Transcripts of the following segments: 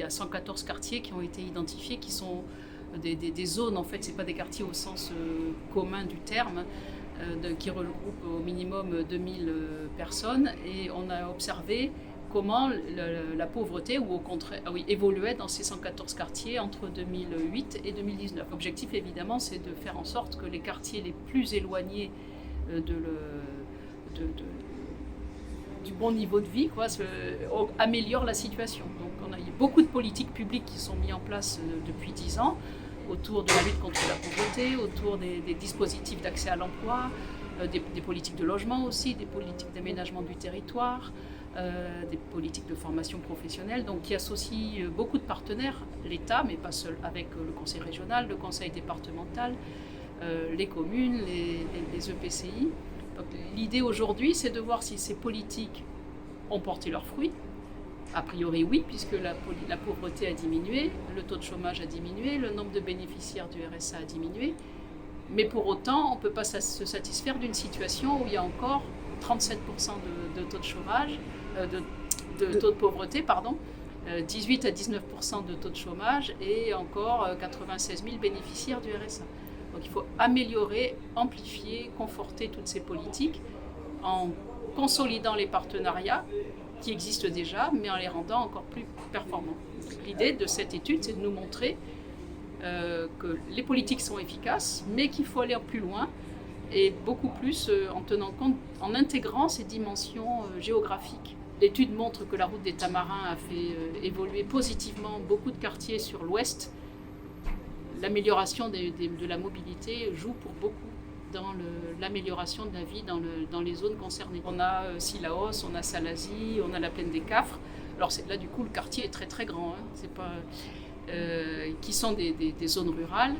a 114 quartiers qui ont été identifiés, qui sont des zones, en fait, ce n'est pas des quartiers au sens commun du terme, qui regroupent au minimum 2000 personnes. Et on a observé comment la pauvreté, ou au contraire, évoluait dans ces 114 quartiers entre 2008 et 2019. L'objectif, évidemment, c'est de faire en sorte que les quartiers les plus éloignés du bon niveau de vie améliorent la situation. Donc on a eu beaucoup de politiques publiques qui sont mises en place depuis 10 ans autour de la lutte contre la pauvreté, autour des dispositifs d'accès à l'emploi, des politiques de logement aussi, des politiques d'aménagement du territoire, des politiques de formation professionnelle, donc qui associent beaucoup de partenaires, l'État, mais pas seul, avec le conseil régional, le conseil départemental, les communes, les EPCI. Donc, l'idée aujourd'hui, c'est de voir si ces politiques ont porté leurs fruits. A priori oui, puisque la pauvreté a diminué, le taux de chômage a diminué, le nombre de bénéficiaires du RSA a diminué. Mais pour autant, on ne peut pas se satisfaire d'une situation où il y a encore 37% de taux de chômage, de taux de pauvreté, 18 à 19% de taux de chômage et encore 96 000 bénéficiaires du RSA. Donc il faut améliorer, amplifier, conforter toutes ces politiques en consolidant les partenariats qui existent déjà, mais en les rendant encore plus performants. L'idée de cette étude, c'est de nous montrer que les politiques sont efficaces, mais qu'il faut aller plus loin et beaucoup plus en tenant compte, en intégrant ces dimensions géographiques. L'étude montre que la route des Tamarins a fait évoluer positivement beaucoup de quartiers sur l'ouest. L'amélioration de la mobilité joue pour beaucoup dans l'amélioration de la vie dans les zones concernées. On a Cilaos, on a Salazie, on a la plaine des Cafres. Alors là, du coup, le quartier est très très grand, c'est pas, qui sont des zones rurales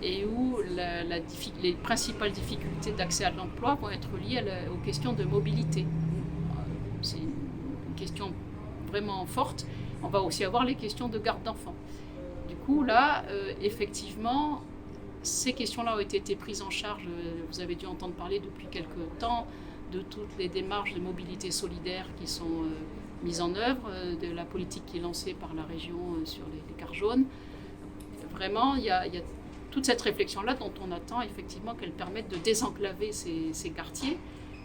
et où les principales difficultés d'accès à l'emploi vont être liées aux questions de mobilité. C'est une question vraiment forte. On va aussi avoir les questions de garde d'enfants. Du coup, là, effectivement, ces questions-là ont été prises en charge. Vous avez dû entendre parler depuis quelques temps de toutes les démarches de mobilité solidaire qui sont mises en œuvre, de la politique qui est lancée par la région sur les cartes jaunes. Vraiment, il y a toute cette réflexion-là dont on attend effectivement qu'elle permette de désenclaver ces quartiers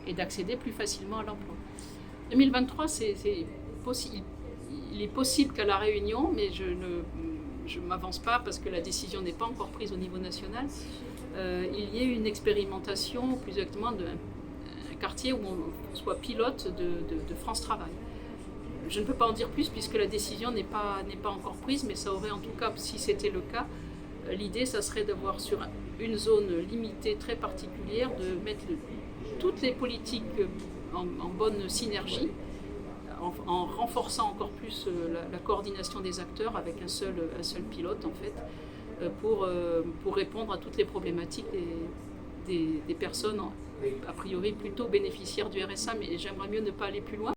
et d'accéder plus facilement à l'emploi. 2023, il est possible qu'à La Réunion, mais je ne m'avance pas parce que la décision n'est pas encore prise au niveau national, il y ait une expérimentation, plus exactement d'un quartier où on soit pilote de France Travail. Je ne peux pas en dire plus puisque la décision n'est pas encore prise, mais ça aurait en tout cas, si c'était le cas, l'idée, ça serait d'avoir sur une zone limitée très particulière, de mettre toutes les politiques en bonne synergie, en renforçant encore plus la coordination des acteurs avec un seul pilote en fait, pour répondre à toutes les problématiques des personnes a priori plutôt bénéficiaires du RSA, mais j'aimerais mieux ne pas aller plus loin.